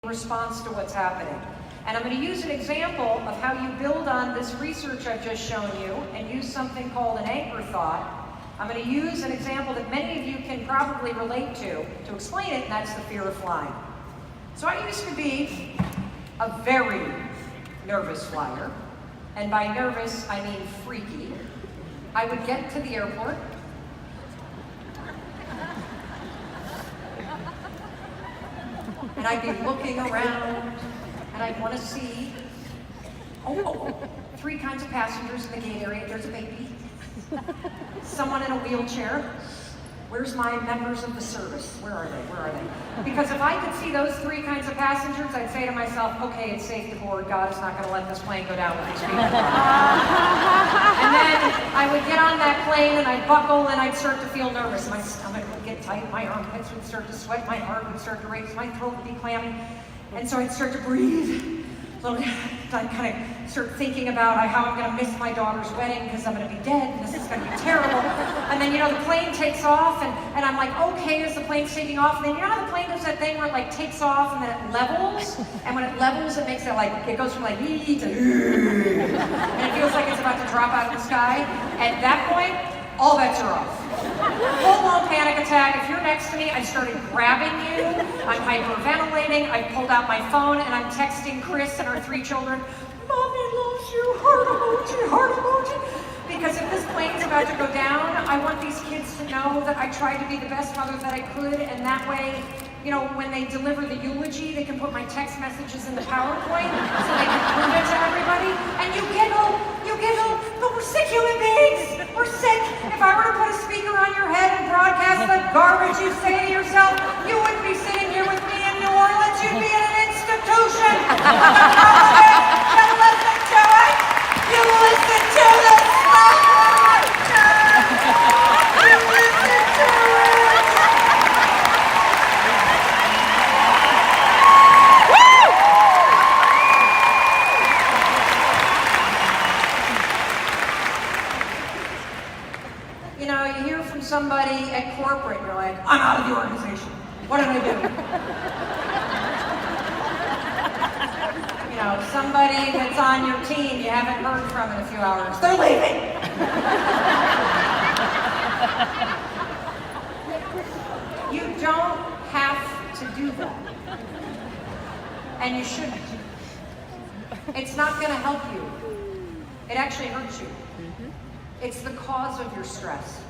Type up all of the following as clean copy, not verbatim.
response to what's happening. And I'm going to use an example of how you build on this research I've just shown you and use something called an anchor thought. I'm going to use an example that many of you can probably relate to explain it, and that's the fear of flying. So I used to be a very nervous flyer, and by nervous I mean freaky. I would get to the airport, and I'd be looking around, and I'd want to see, three kinds of passengers in the gate area. There's a baby, someone in a wheelchair. Where's my members of the service? Where are they? Where are they? Because if I could see those three kinds of passengers, I'd say to myself, okay, it's safe to board. God is not going to let this plane go down with these people. And then I would get on that plane and I'd buckle and I'd start to feel nervous. My stomach would get tight, my armpits would start to sweat, my heart would start to race, my throat would be clammy. And so I'd start to breathe. I'd kind of start thinking about how I'm going to miss my daughter's wedding because I'm going to be dead and this is going to be terrible. And then, the plane takes off and I'm like, okay, as the plane's taking off. And then, how the plane does that thing where it takes off and then it levels? And when it levels, it makes it it goes from yee to and it feels like it's about to drop out of the sky. At that point, all bets are off. Full-blown panic attack. If you're next to me, I started grabbing you. I'm hyperventilating. I pulled out my phone and I'm texting Chris and our 3 children, Mommy loves you, heart emoji, heart emoji. Because if this plane's about to go down, I want these kids to know that I tried to be the best mother that I could, and that way, when they deliver the eulogy, they can put my text messages in the PowerPoint so they can prove it to everybody. And you giggle, but we're sick human beings. We're sick. If I were to put a speaker on your head and broadcast the garbage you say to yourself, you wouldn't be sitting here with me in New Orleans. You'd be in an institution. You listen to it. You listen to this. You listen to it. You hear from somebody at corporate, and you're like, I'm out of the organization. What did I do? Somebody that's on your team you haven't heard from in a few hours, they're leaving. You don't have to do that. And you shouldn't. It's not going to help you. It actually hurts you. It's the cause of your stress.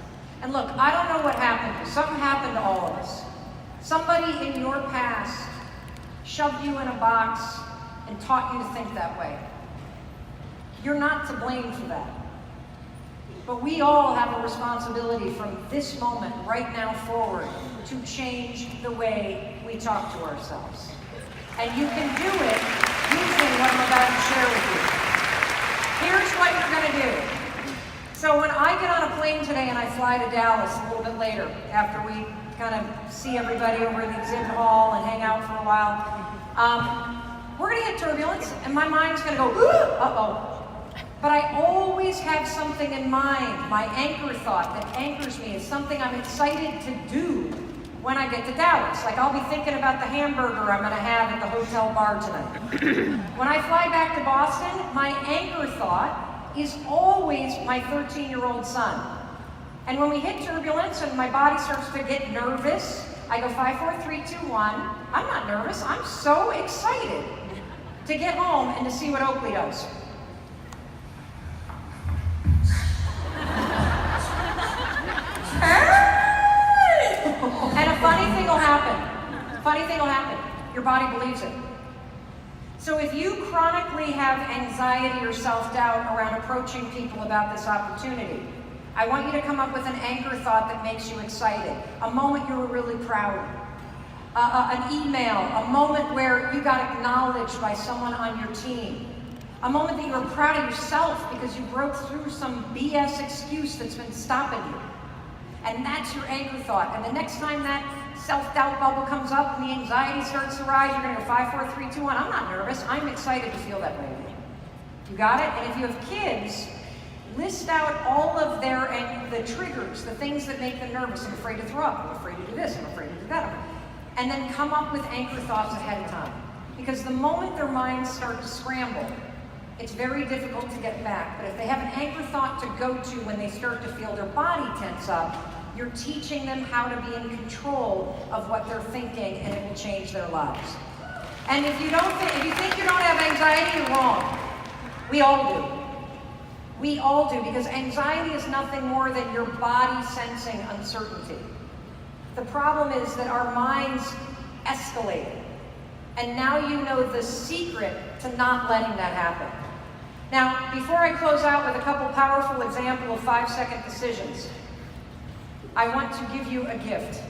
And look, I don't know what happened. Something happened to all of us. Somebody in your past shoved you in a box and taught you to think that way. You're not to blame for that. But we all have a responsibility from this moment right now forward to change the way we talk to ourselves. And you can do it using what I'm about to share with you. Here's what you're going to do. So when I get on a plane today and I fly to Dallas a little bit later, after we kind of see everybody over in the exhibit hall and hang out for a while, we're going to hit turbulence, and my mind's going to go, uh-oh. But I always have something in mind, my anchor thought that anchors me is something I'm excited to do when I get to Dallas. I'll be thinking about the hamburger I'm going to have at the hotel bar tonight. When I fly back to Boston, my anchor thought is always my 13-year-old son. And when we hit turbulence and my body starts to get nervous, I go 5, 4, 3, 2, 1. I'm not nervous. I'm so excited to get home and to see what Oakley does. And a funny thing will happen. Your body believes it. So if you chronically have anxiety or self-doubt around approaching people about this opportunity, I want you to come up with an anchor thought that makes you excited. A moment you were really proud. An email, a moment where you got acknowledged by someone on your team. A moment that you were proud of yourself because you broke through some BS excuse that's been stopping you. And that's your anchor thought. And the next time that self-doubt bubble comes up and the anxiety starts to rise, you're going to go 5, 4, 3, 2, 1. I'm not nervous. I'm excited to feel that way. You got it? And if you have kids, list out all of the triggers, the things that make them nervous. I'm afraid to throw up. I'm afraid to do this. I'm afraid to do that. And then come up with anchor thoughts ahead of time. Because the moment their minds start to scramble, it's very difficult to get back. But if they have an anchor thought to go to when they start to feel their body tense up, you're teaching them how to be in control of what they're thinking, and it will change their lives. And if you think you don't have anxiety, you're wrong. We all do. We all do, because anxiety is nothing more than your body sensing uncertainty. The problem is that our minds escalate. And now you know the secret to not letting that happen. Now, before I close out with a couple powerful examples of 5-second decisions, I want to give you a gift.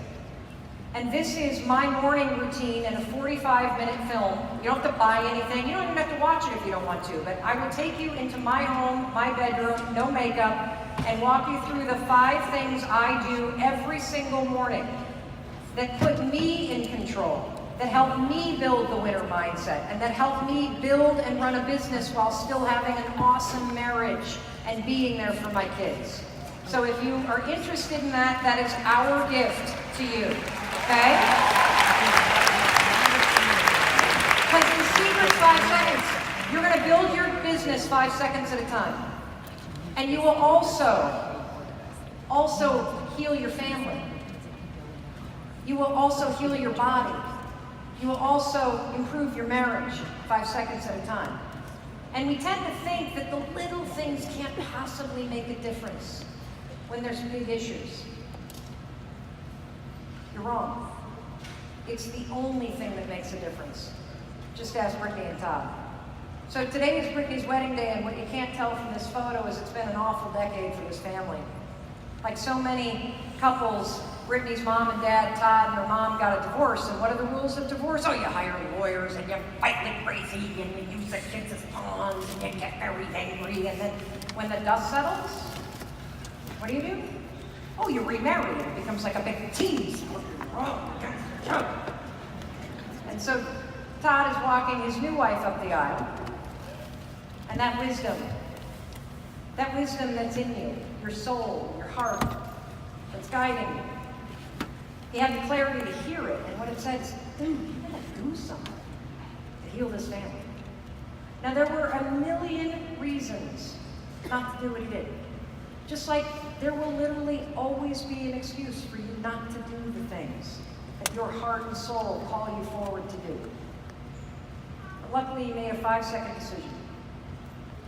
And this is my morning routine in a 45-minute film. You don't have to buy anything. You don't even have to watch it if you don't want to. But I will take you into my home, my bedroom, no makeup, and walk you through the 5 things I do every single morning that put me in control, that help me build the winner mindset, and that help me build and run a business while still having an awesome marriage and being there for my kids. So if you are interested in that, that is our gift to you, okay? Because in secret 5 seconds, you're gonna build your business 5 seconds at a time. And you will also heal your family. You will also heal your body. You will also improve your marriage 5 seconds at a time. And we tend to think that the little things can't possibly make a difference when there's big issues. You're wrong. It's the only thing that makes a difference. Just ask Brittany and Todd. So today is Brittany's wedding day, and what you can't tell from this photo is it's been an awful decade for this family. Like so many couples, Brittany's mom and dad, Todd and her mom, got a divorce. And what are the rules of divorce? Oh, you hire lawyers, and you fight like crazy, and you use the kids as pawns, and you get very angry. And then when the dust settles, what do? Oh, you remarry, and it becomes like a big tease. And so Todd is walking his new wife up the aisle, and that wisdom that's in you, your soul, your heart, that's guiding you, he had the clarity to hear it, and what it said is, dude, you gotta do something to heal this family. Now, there were a million reasons not to do what he did. Just like there will literally always be an excuse for you not to do the things that your heart and soul call you forward to do. But luckily, he made a 5-second decision.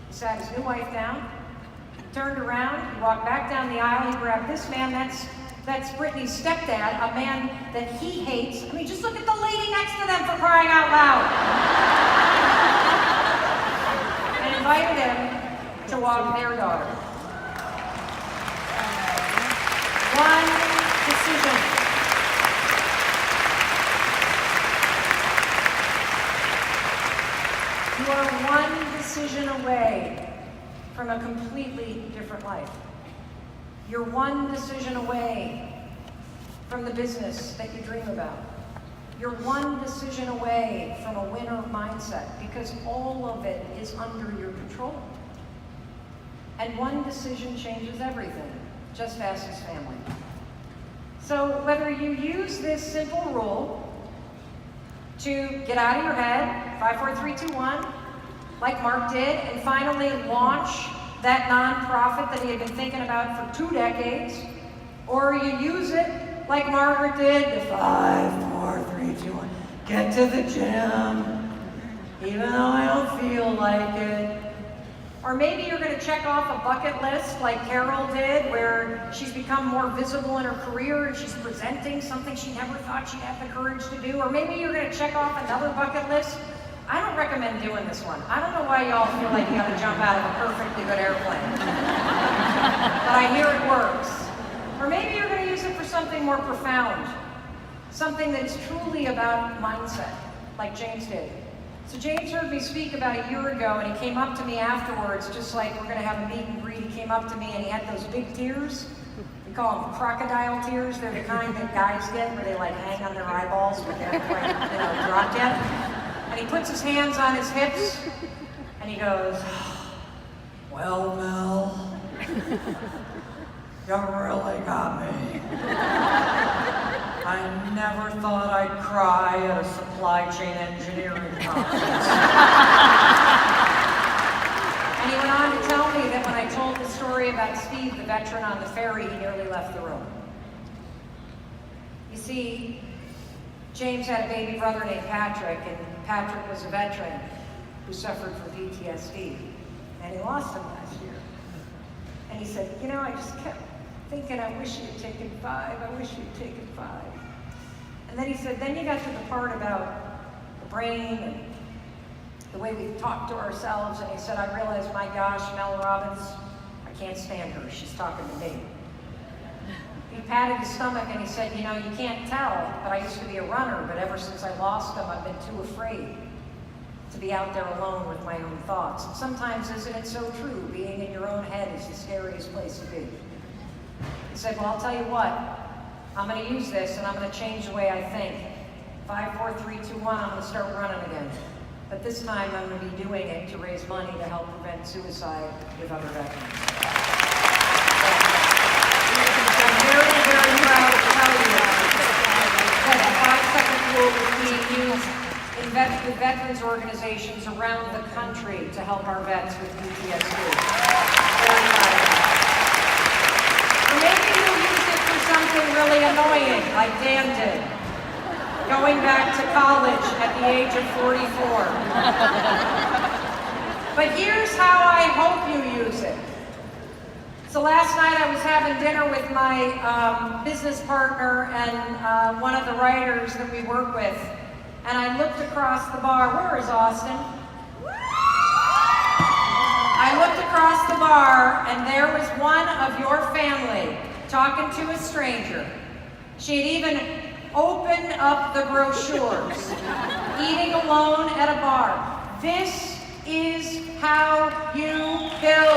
He sat his new wife down, he turned around, he walked back down the aisle, he grabbed this man, that's Brittany's stepdad, a man that he hates. I mean, just look at the lady next to them, for crying out loud. And invited him to walk their daughter. One decision. You are one decision away from a completely different life. You're one decision away from the business that you dream about. You're one decision away from a winner mindset, because all of it is under your control. And one decision changes everything. Just ask his family. So whether you use this simple rule to get out of your head, 5, 4, 3, 2, 1, like Mark did, and finally launch that nonprofit that he had been thinking about for 2 decades, or you use it like Margaret did, the 5, 4, 3, 2, 1, get to the gym, even though I don't feel like it. Or maybe you're going to check off a bucket list like Carol did, where she's become more visible in her career and she's presenting something she never thought she'd have the courage to do. Or maybe you're going to check off another bucket list. I don't recommend doing this one. I don't know why y'all feel like you got to jump out of a perfectly good airplane. But I hear it works. Or maybe you're going to use it for something more profound, something that's truly about mindset, like James did. So James heard me speak about a year ago, and he came up to me afterwards, just like we're going to have a meet and greet. He came up to me and he had those big tears. We call them crocodile tears. They're the kind that guys get where they like hang on their eyeballs, but they haven't quite dropped yet. And he puts his hands on his hips and he goes, "Well, Mel, you really got me. I never thought I'd cry at a supply chain engineering conference. And he went on to tell me that when I told the story about Steve, the veteran on the ferry, he nearly left the room. You see, James had a baby brother named Patrick, and Patrick was a veteran who suffered from PTSD, and he lost him last year. And he said, you know, I just kept thinking, I wish you'd taken 5, I wish you'd taken 5. And then he said, then you got to the part about the brain and the way we talk to ourselves, and he said, I realized, my gosh, Mel Robbins, I can't stand her, she's talking to me. He patted his stomach and he said, you know, you can't tell, but I used to be a runner, but ever since I lost him, I've been too afraid to be out there alone with my own thoughts. And sometimes, isn't it so true, being in your own head is the scariest place to be. He said, well, I'll tell you what, I'm going to use this and I'm going to change the way I think. 5, 4, 3, 2, 1, I'm going to start running again. But this time I'm going to be doing it to raise money to help prevent suicide with other veterans. I'm very, very proud to tell you that the 5-second rule is being used in veterans organizations around the country to help our vets with PTSD. Very proud of that. Or maybe you'll use it for something really annoying, like Dan did, going back to college at the age of 44. But here's how I hope you use it. So last night I was having dinner with my business partner and one of the writers that we work with, and I looked across the bar. Where is Austin? I looked across the bar, and there was one of your family talking to a stranger. She had even opened up the brochures, eating alone at a bar. This is how you build